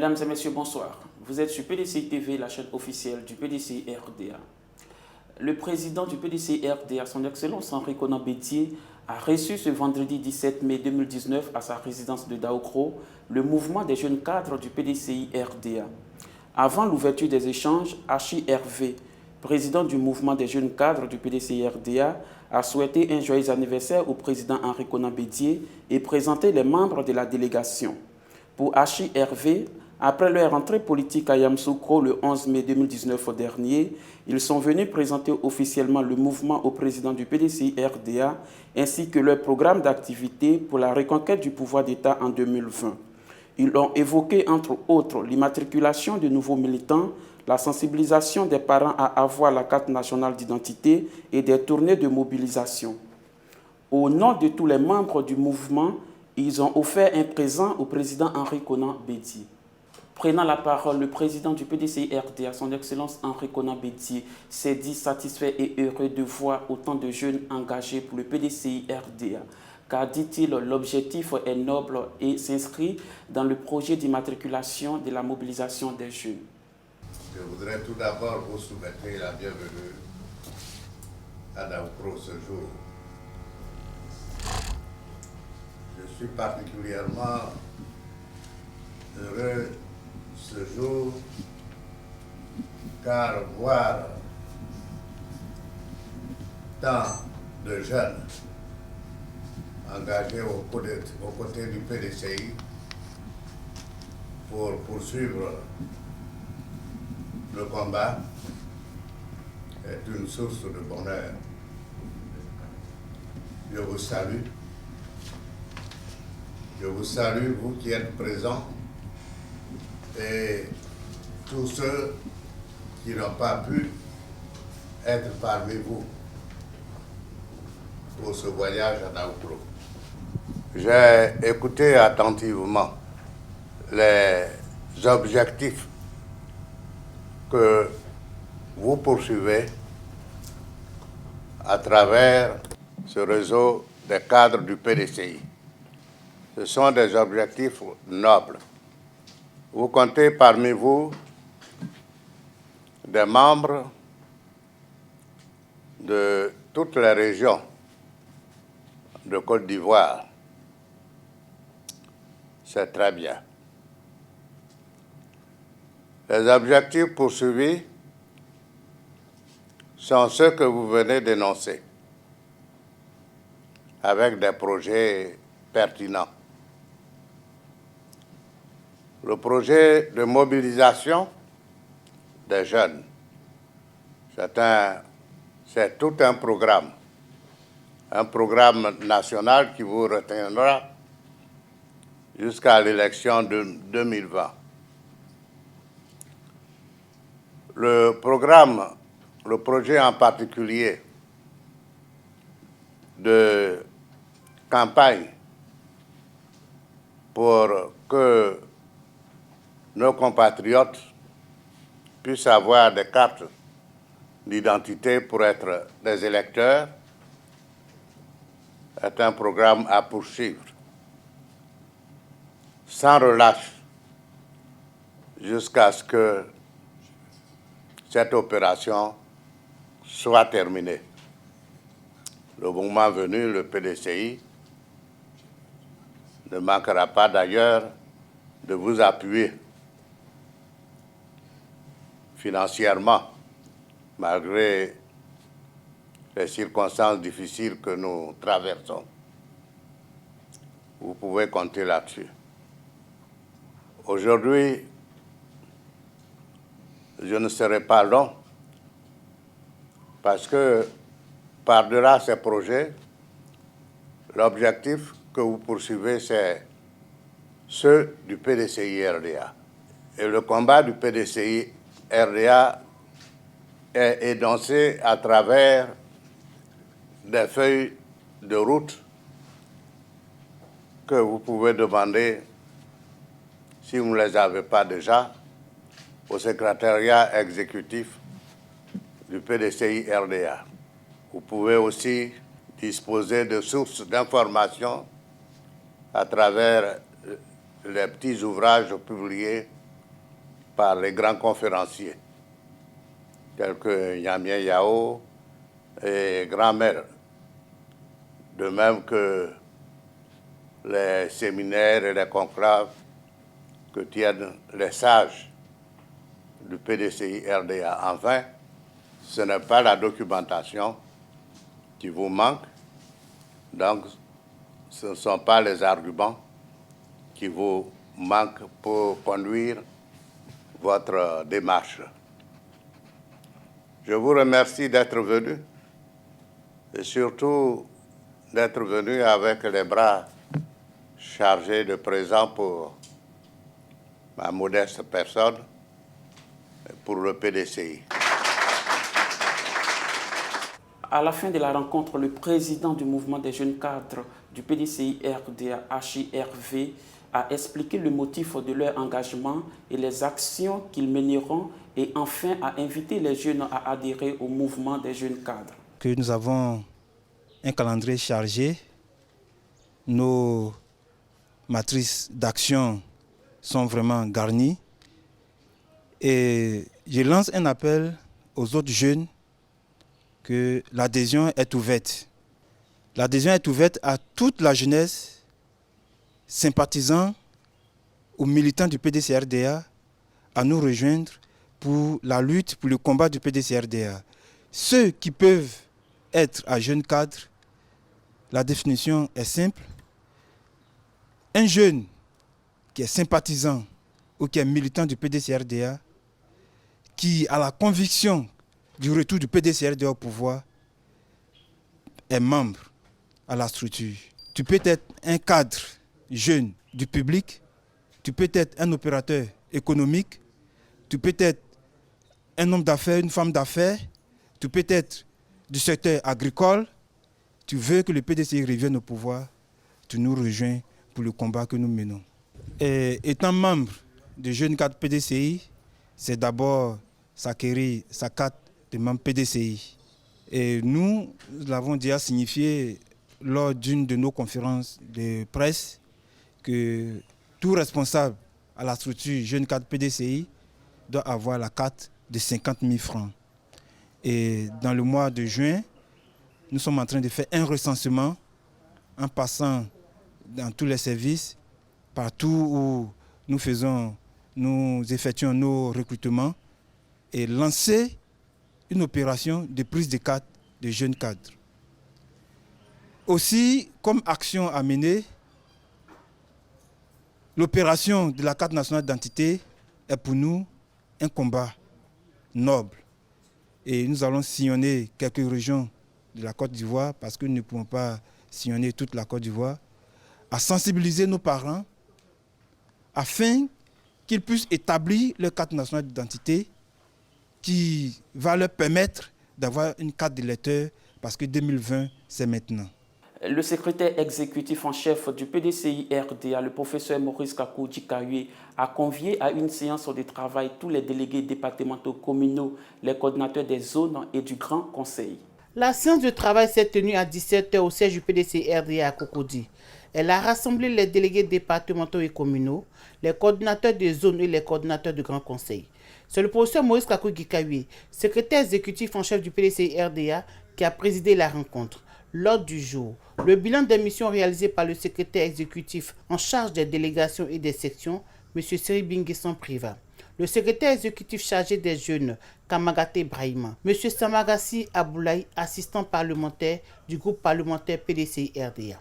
Mesdames et messieurs, bonsoir. Vous êtes sur PDCI TV, la chaîne officielle du PDCI RDA. Le président du PDCI RDA, son Excellence Henri Konan Bédié, a reçu ce vendredi 17 mai 2019 à sa résidence de Daokro le mouvement des jeunes cadres du PDCI RDA. Avant l'ouverture des échanges, Hachi Hervé, président du mouvement des jeunes cadres du PDCI RDA, a souhaité un joyeux anniversaire au président Henri Konan Bédié et présenté les membres de la délégation. Pour Hachi Hervé, après leur entrée politique à Yamoussoukro le 11 mai 2019 dernier, ils sont venus présenter officiellement le mouvement au président du PDCI RDA ainsi que leur programme d'activité pour la reconquête du pouvoir d'État en 2020. Ils ont évoqué entre autres l'immatriculation de nouveaux militants, la sensibilisation des parents à avoir la carte nationale d'identité et des tournées de mobilisation. Au nom de tous les membres du mouvement, ils ont offert un présent au président Henri Konan Bédié. Prenant la parole, le président du PDCI RDA, son Excellence Henri Konan Bédié, s'est dit satisfait et heureux de voir autant de jeunes engagés pour le PDCI RDA. Car, dit-il, l'objectif est noble et s'inscrit dans le projet d'immatriculation de la mobilisation des jeunes. Je voudrais tout d'abord vous souhaiter la bienvenue à Daokro ce jour. Je suis particulièrement heureux ce jour car voir tant de jeunes engagés aux côtés du PDCI pour poursuivre le combat est une source de bonheur. Je vous salue. Je vous salue, vous qui êtes présents, et tous ceux qui n'ont pas pu être parmi vous pour ce voyage à Daokro. J'ai écouté attentivement les objectifs que vous poursuivez à travers ce réseau des cadres du PDCI. Ce sont des objectifs nobles. Vous comptez parmi vous des membres de toutes les régions de Côte d'Ivoire. C'est très bien. Les objectifs poursuivis sont ceux que vous venez d'énoncer, avec des projets pertinents. Le projet de mobilisation des jeunes, c'est tout un programme national qui vous retiendra jusqu'à l'élection de 2020. Le projet en particulier de campagne pour que nos compatriotes puissent avoir des cartes d'identité pour être des électeurs est un programme à poursuivre sans relâche jusqu'à ce que cette opération soit terminée. Le moment venu, le PDCI ne manquera pas d'ailleurs de vous appuyer financièrement, malgré les circonstances difficiles que nous traversons. Vous pouvez compter là-dessus. Aujourd'hui, je ne serai pas long parce que par-delà ces projets, l'objectif que vous poursuivez, c'est ceux du PDCI RDA. Et le combat du PDCI RDA est énoncé à travers des feuilles de route que vous pouvez demander, si vous ne les avez pas déjà, au secrétariat exécutif du PDCI RDA. Vous pouvez aussi disposer de sources d'informations à travers les petits ouvrages publiés par les grands conférenciers, tels que Yamien Yao et Grand-Mère, de même que les séminaires et les conclaves que tiennent les sages du PDCI RDA. Enfin, ce n'est pas la documentation qui vous manque, donc ce ne sont pas les arguments qui vous manquent pour conduire votre démarche. Je vous remercie d'être venu et surtout d'être venu avec les bras chargés de présents pour ma modeste personne et pour le PDCI. À la fin de la rencontre, le président du mouvement des jeunes cadres du PDCI RDA HIRV a expliqué le motif de leur engagement et les actions qu'ils mèneront et enfin a invité les jeunes à adhérer au mouvement des jeunes cadres. Que nous avons un calendrier chargé, nos matrices d'action sont vraiment garnies et je lance un appel aux autres jeunes que l'adhésion est ouverte. L'adhésion est ouverte à toute la jeunesse, sympathisant aux militants du PDCRDA à nous rejoindre pour la lutte, pour le combat du PDCRDA. Ceux qui peuvent être à jeunes cadres, la définition est simple. Un jeune qui est sympathisant ou qui est militant du PDCRDA, qui a la conviction du retour du PDCRDA au pouvoir, est membre à la structure. Tu peux être un cadre jeune du public, tu peux être un opérateur économique, tu peux être un homme d'affaires, une femme d'affaires, tu peux être du secteur agricole, tu veux que le PDCI revienne au pouvoir, tu nous rejoins pour le combat que nous menons. Et étant membre de Jeunes Cadres PDCI, c'est d'abord s'acquérir sa carte de membre PDCI. Et nous l'avons déjà signifié lors d'une de nos conférences de presse que tout responsable à la structure Jeunes Cadres PDCI doit avoir la carte de 50 000 francs. Et dans le mois de juin, nous sommes en train de faire un recensement en passant dans tous les services, partout où nous effectuons nos recrutements et lancer une opération de prise de carte de jeunes cadres. Aussi, comme action à mener, l'opération de la carte nationale d'identité est pour nous un combat noble. Et nous allons sillonner quelques régions de la Côte d'Ivoire, parce que nous ne pouvons pas sillonner toute la Côte d'Ivoire, à sensibiliser nos parents afin qu'ils puissent établir leur carte nationale d'identité qui va leur permettre d'avoir une carte d'électeur, parce que 2020, c'est maintenant. Le secrétaire exécutif en chef du PDCI RDA, le professeur Maurice Kakou Djikaye, a convié à une séance de travail tous les délégués départementaux communaux, les coordinateurs des zones et du Grand Conseil. La séance de travail s'est tenue à 17h au siège du PDCI RDA à Cocody. Elle a rassemblé les délégués départementaux et communaux, les coordinateurs des zones et les coordinateurs du Grand Conseil. C'est le professeur Maurice Kakou Djikaye, secrétaire exécutif en chef du PDCI RDA, qui a présidé la rencontre. L'ordre du jour, le bilan des missions réalisées par le secrétaire exécutif en charge des délégations et des sections, M. Seri Binguesson Priva. Le secrétaire exécutif chargé des jeunes, Kamagate Brahima. M. Samagassi Aboulaye, assistant parlementaire du groupe parlementaire PDCI RDA.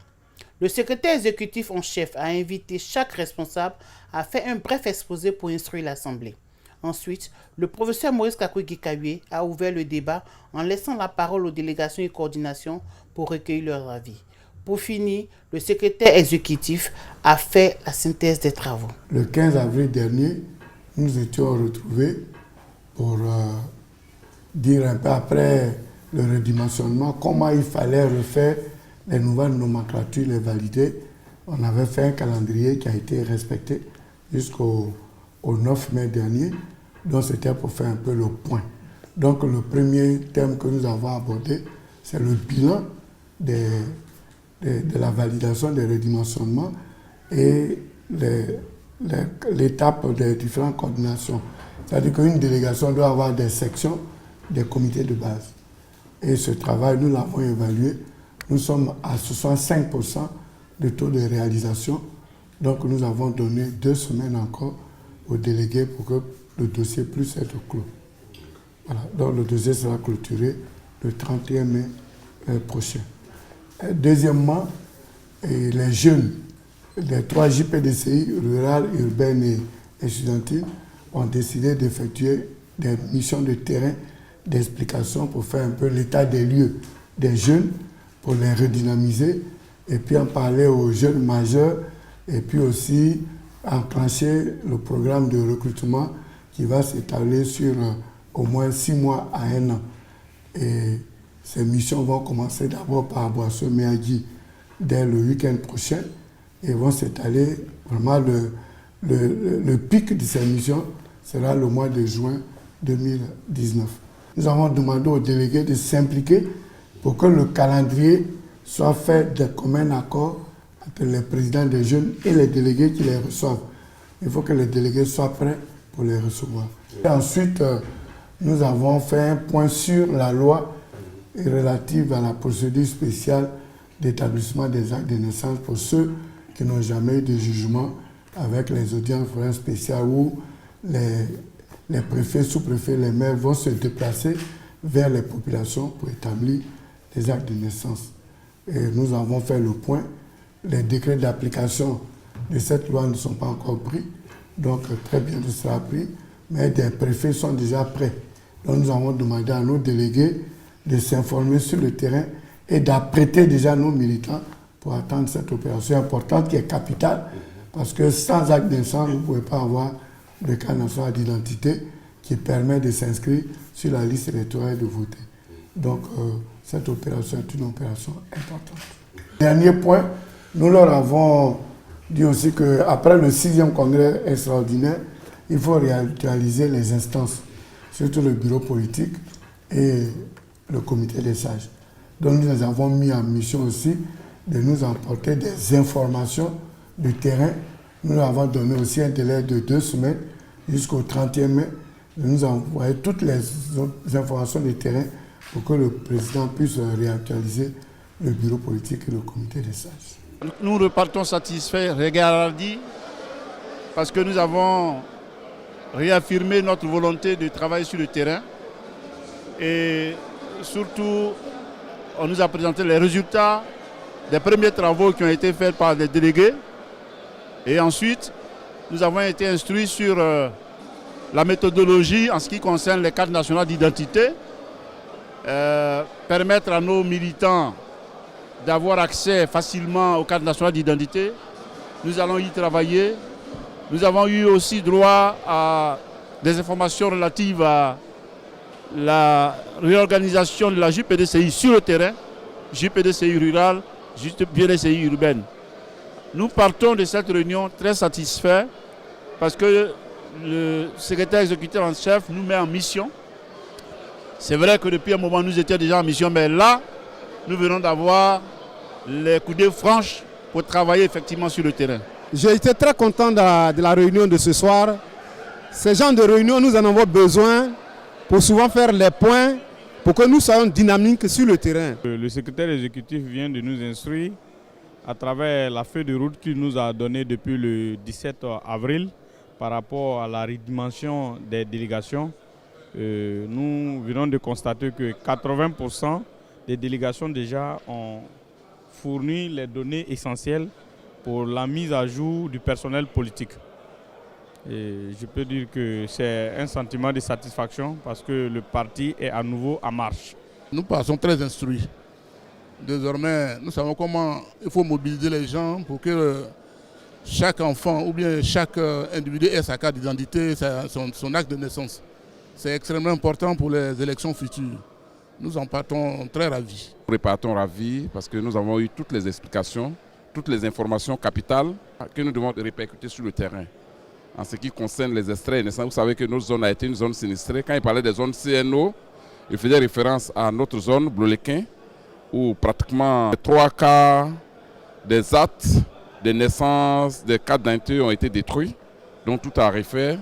Le secrétaire exécutif en chef a invité chaque responsable à faire un bref exposé pour instruire l'Assemblée. Ensuite, le professeur Maurice Kakou Djikaye a ouvert le débat en laissant la parole aux délégations et coordinations pour recueillir leur avis. Pour finir, le secrétaire exécutif a fait la synthèse des travaux. Le 15 avril dernier, nous étions retrouvés pour dire un peu après le redimensionnement comment il fallait refaire les nouvelles nomenclatures, les valider. On avait fait un calendrier qui a été respecté jusqu'au 9 mai dernier. Donc c'était pour faire un peu le point. Donc le premier thème que nous avons abordé, c'est le bilan de la validation des redimensionnements et l'étape des différentes coordinations. C'est-à-dire qu'une délégation doit avoir des sections, des comités de base. Et ce travail, nous l'avons évalué. Nous sommes à 65% de taux de réalisation. Donc nous avons donné 2 semaines encore aux délégués pour que le dossier puisse être clos. Voilà. Donc le dossier sera clôturé le 31 mai prochain. Deuxièmement, les jeunes des 3 JPDCI, rurales, urbaines et estudiantines, ont décidé d'effectuer des missions de terrain d'explication pour faire un peu l'état des lieux des jeunes, pour les redynamiser et puis en parler aux jeunes majeurs et puis aussi enclencher le programme de recrutement qui va s'étaler sur au moins 6 mois à 1 an. Et ces missions vont commencer d'abord par Boisseau-Méadji dès le week-end prochain et vont s'étaler vraiment le pic de ces missions sera le mois de juin 2019. Nous avons demandé aux délégués de s'impliquer pour que le calendrier soit fait de commun accord entre les présidents des jeunes et les délégués qui les reçoivent. Il faut que les délégués soient prêts pour les recevoir. Et ensuite, nous avons fait un point sur la loi relative à la procédure spéciale d'établissement des actes de naissance pour ceux qui n'ont jamais eu de jugement avec les audiences foraines spéciales où les préfets, sous-préfets, les maires vont se déplacer vers les populations pour établir des actes de naissance. Et nous avons fait le point. Les décrets d'application de cette loi ne sont pas encore pris, donc très bientôt sera pris, mais des préfets sont déjà prêts. Donc nous avons demandé à nos délégués de s'informer sur le terrain et d'apprêter déjà nos militants pour attendre cette opération importante qui est capitale, parce que sans acte de naissance, vous ne pouvez pas avoir de carte nationale d'identité qui permet de s'inscrire sur la liste électorale et de voter. Donc cette opération est une opération importante. Dernier point, nous leur avons dit aussi qu'après le 6e congrès extraordinaire, il faut réactualiser les instances, surtout le bureau politique et le comité des sages. Donc nous avons mis en mission aussi de nous apporter des informations du terrain. Nous leur avons donné aussi un délai de 2 semaines jusqu'au 31 mai de nous envoyer toutes les informations du terrain pour que le président puisse réactualiser le bureau politique et le comité des sages. Nous repartons satisfaits, regardis, parce que nous avons réaffirmé notre volonté de travailler sur le terrain et surtout on nous a présenté les résultats des premiers travaux qui ont été faits par les délégués et ensuite nous avons été instruits sur la méthodologie en ce qui concerne les cartes nationales d'identité, permettre à nos militants d'avoir accès facilement aux cartes nationales d'identité. Nous allons y travailler. Nous avons eu aussi droit à des informations relatives à la réorganisation de la JPDCI sur le terrain, JPDCI rural, JPDCI urbaine. Nous partons de cette réunion très satisfaits parce que le secrétaire exécutif en chef nous met en mission. C'est vrai que depuis un moment nous étions déjà en mission, mais là, nous venons d'avoir les coudées franches pour travailler effectivement sur le terrain. J'ai été très content de la réunion de ce soir. Ces genres de réunions, nous en avons besoin pour souvent faire les points pour que nous soyons dynamiques sur le terrain. Le secrétaire exécutif vient de nous instruire à travers la feuille de route qu'il nous a donnée depuis le 17 avril par rapport à la redimension des délégations. Nous venons de constater que 80% des délégations déjà ont fourni les données essentielles pour la mise à jour du personnel politique. Et je peux dire que c'est un sentiment de satisfaction parce que le parti est à nouveau en marche. Nous passons très instruits. Désormais, nous savons comment il faut mobiliser les gens pour que chaque enfant ou bien chaque individu ait sa carte d'identité, son acte de naissance. C'est extrêmement important pour les élections futures. Nous en partons très ravis. Nous repartons ravis parce que nous avons eu toutes les explications, toutes les informations capitales que nous devons répercuter sur le terrain. En ce qui concerne les extraits de naissance, vous savez que notre zone a été une zone sinistrée. Quand il parlait des zones CNO, il faisait référence à notre zone, Blolequin, où pratiquement 3 quarts des actes de naissance, des cartes d'identité ont été détruits, donc tout a refaire.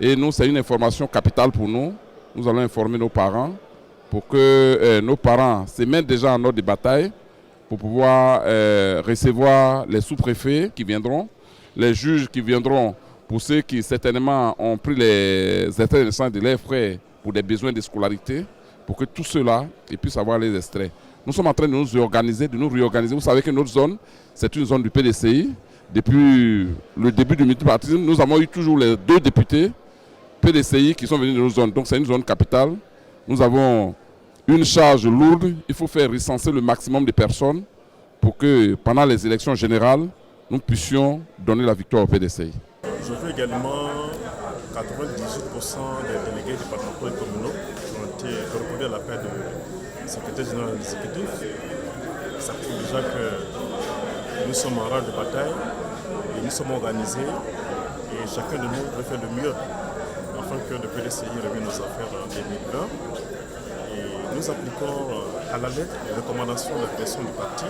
Et nous, c'est une information capitale pour nous. Nous allons informer nos parents pour que nos parents se mettent déjà en ordre de bataille pour pouvoir recevoir les sous-préfets qui viendront, les juges qui viendront pour ceux qui certainement ont pris les extraits de naissance de leurs frères pour des besoins de scolarité, pour que tout cela puissent avoir les extraits. Nous sommes en train de nous réorganiser, Vous savez que notre zone, c'est une zone du PDCI. Depuis le début du multipartisme, nous avons eu toujours les 2 députés PDCI qui sont venus de nos zones. Donc c'est une zone capitale. Nous avons une charge lourde. Il faut faire recenser le maximum de personnes pour que pendant les élections générales, nous puissions donner la victoire au PDCI. Je veux également 98% des délégués départementaux et communaux qui ont été reconnus à l'appel du secrétaire général de l'exécutif. Ça prouve déjà que nous sommes en rang de bataille et nous sommes organisés et chacun de nous doit faire le mieux afin que le PDCI revienne nos affaires en 2020. Et nous appliquons à la lettre les recommandations de la direction du parti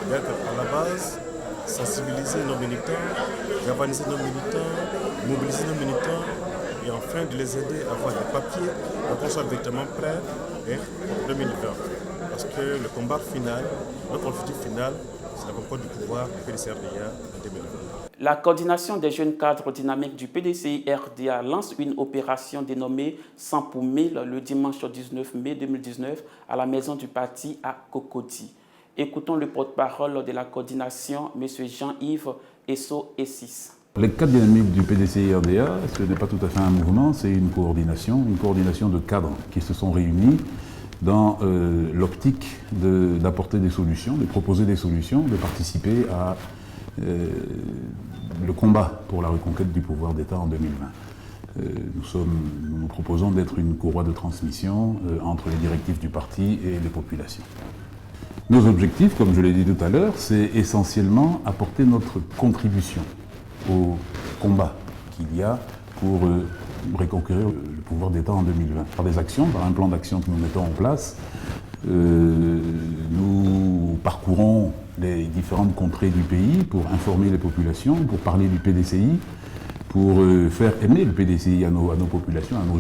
d'être à la base, sensibiliser nos militants, galvaniser nos militants, mobiliser nos militants et enfin de les aider à avoir des papiers pour qu'on soit véritablement prêts en 2020. Parce que le combat final, notre objectif final, c'est la conquête du pouvoir du PDCI-RDA en 2020. La coordination des jeunes cadres dynamiques du PDCI-RDA lance une opération dénommée 100 pour 1000 le dimanche 19 mai 2019 à la maison du parti à Cocody. Écoutons le porte-parole de la coordination, M. Jean-Yves Esso-Essis. Les cadres dynamiques du PDCI-RDA, ce n'est pas tout à fait un mouvement, c'est une coordination de cadres qui se sont réunis dans l'optique d'apporter des solutions, de proposer des solutions, de participer à le combat pour la reconquête du pouvoir d'État en 2020. Nous proposons d'être une courroie de transmission entre les directifs du parti et les populations. Nos objectifs, comme je l'ai dit tout à l'heure, c'est essentiellement apporter notre contribution au combat qu'il y a pour reconquérir le pouvoir d'État en 2020. Par des actions, par un plan d'action que nous mettons en place, nous parcourons les différentes contrées du pays pour informer les populations, pour parler du PDCI, pour faire aimer le PDCI à nos populations, à nos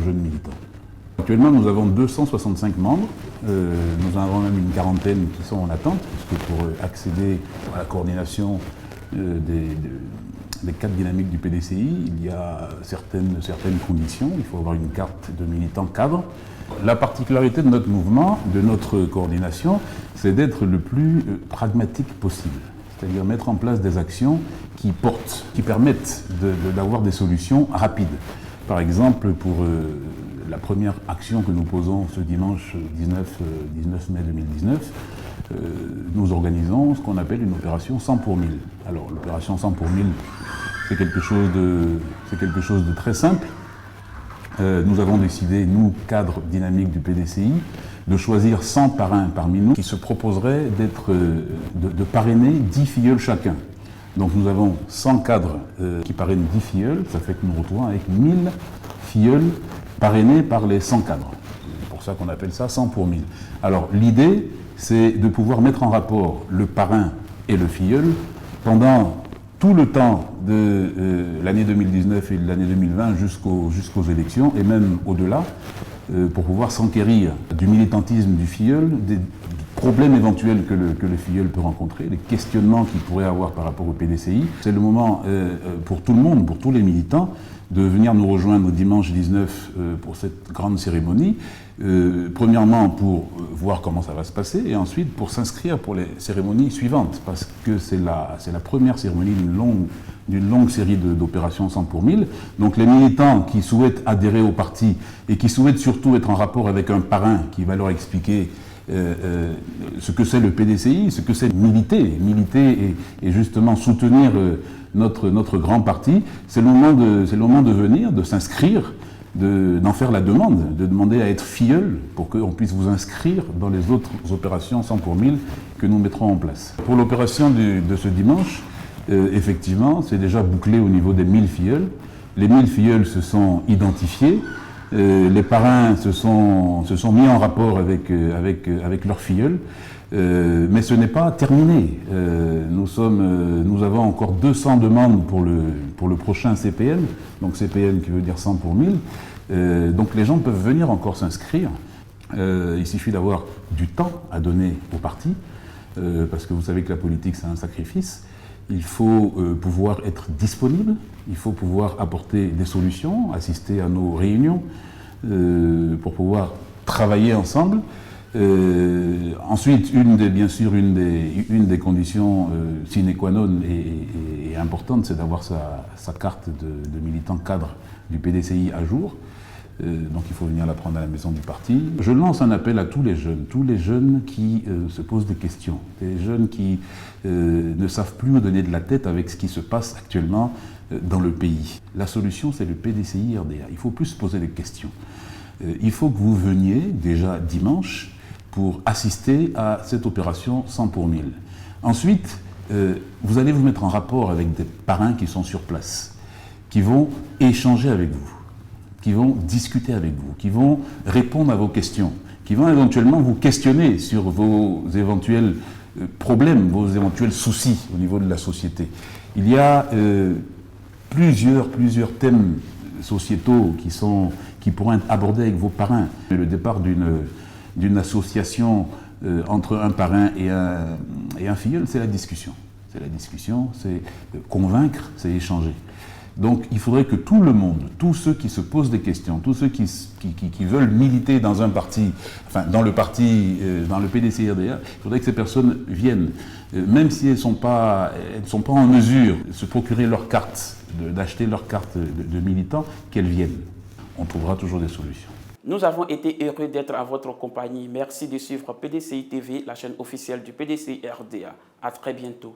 jeunes militants. Actuellement, nous avons 265 membres, nous en avons même une quarantaine qui sont en attente, puisque pour accéder à la coordination des cadres dynamiques du PDCI, il y a certaines conditions. Il faut avoir une carte de militant cadre. La particularité de notre mouvement, de notre coordination, c'est d'être le plus pragmatique possible. C'est-à-dire mettre en place des actions qui permettent d'avoir des solutions rapides. Par exemple, pour la première action que nous posons ce dimanche 19 mai 2019, nous organisons ce qu'on appelle une opération 100 pour 1000. Alors l'opération 100 pour 1000, c'est quelque chose de très simple. Nous avons décidé, nous, cadres dynamiques du PDCI, de choisir 100 parrains parmi nous qui se proposeraient de parrainer 10 filleuls chacun. Donc nous avons 100 cadres qui parrainent 10 filleuls, ça fait que nous nous retrouvons avec 1000 filleuls parrainés par les 100 cadres. C'est pour ça qu'on appelle ça 100 pour 1000. Alors l'idée, c'est de pouvoir mettre en rapport le parrain et le filleul pendant tout le temps de l'année 2019 et de l'année 2020 jusqu'aux élections, et même au-delà, pour pouvoir s'enquérir du militantisme du filleul, des problèmes éventuels que le filleul peut rencontrer, les questionnements qu'il pourrait avoir par rapport au PDCI. C'est le moment pour tout le monde, pour tous les militants, de venir nous rejoindre dimanche 19 pour cette grande cérémonie. Premièrement pour voir comment ça va se passer, et ensuite pour s'inscrire pour les cérémonies suivantes, parce que c'est la première cérémonie d'une longue série d'opérations 100 pour 1000. Donc les militants qui souhaitent adhérer au parti et qui souhaitent surtout être en rapport avec un parrain qui va leur expliquer ce que c'est le PDCI, ce que c'est militer et justement soutenir notre grand parti, c'est le moment de venir, de s'inscrire, d'en faire la demande, de demander à être filleul pour qu'on puisse vous inscrire dans les autres opérations 100 pour 1000 que nous mettrons en place. Pour l'opération de ce dimanche, effectivement, c'est déjà bouclé au niveau des 1000 filleuls. Les 1000 filleuls se sont identifiés. Les parrains se sont mis en rapport avec leurs filleuls. Mais ce n'est pas terminé. Nous avons encore 200 demandes pour le prochain CPM, donc CPM qui veut dire 100 pour 1000. Donc les gens peuvent venir encore s'inscrire. Il suffit d'avoir du temps à donner aux partis, parce que vous savez que la politique c'est un sacrifice. Il faut pouvoir être disponible, il faut pouvoir apporter des solutions, assister à nos réunions, pour pouvoir travailler ensemble. Ensuite, bien sûr, une des conditions sine qua non et importante, c'est d'avoir sa carte de militant cadre du PDCI à jour. Donc il faut venir la prendre à la maison du parti. Je lance un appel à tous les jeunes qui se posent des questions, des jeunes qui ne savent plus où donner de la tête avec ce qui se passe actuellement dans le pays. La solution, c'est le PDCI RDA. Il faut plus se poser des questions. Il faut que vous veniez déjà dimanche pour assister à cette opération 100 pour 1000. Ensuite, vous allez vous mettre en rapport avec des parrains qui sont sur place, qui vont échanger avec vous, qui vont discuter avec vous, qui vont répondre à vos questions, qui vont éventuellement vous questionner sur vos éventuels problèmes, vos éventuels soucis au niveau de la société. Il y a plusieurs thèmes sociétaux qui pourront être abordés avec vos parrains. Le départ d'une association entre un parrain et un filleul, c'est la discussion. C'est la discussion, c'est convaincre, c'est échanger. Donc il faudrait que tout le monde, tous ceux qui se posent des questions, tous ceux qui veulent militer dans un parti, enfin dans le PDCI-RDA, il faudrait que ces personnes viennent, même si elles ne sont pas en mesure de se procurer leur carte, d'acheter leur carte de militant, qu'elles viennent. On trouvera toujours des solutions. Nous avons été heureux d'être à votre compagnie. Merci de suivre PDCI TV, la chaîne officielle du PDCI-RDA. À très bientôt.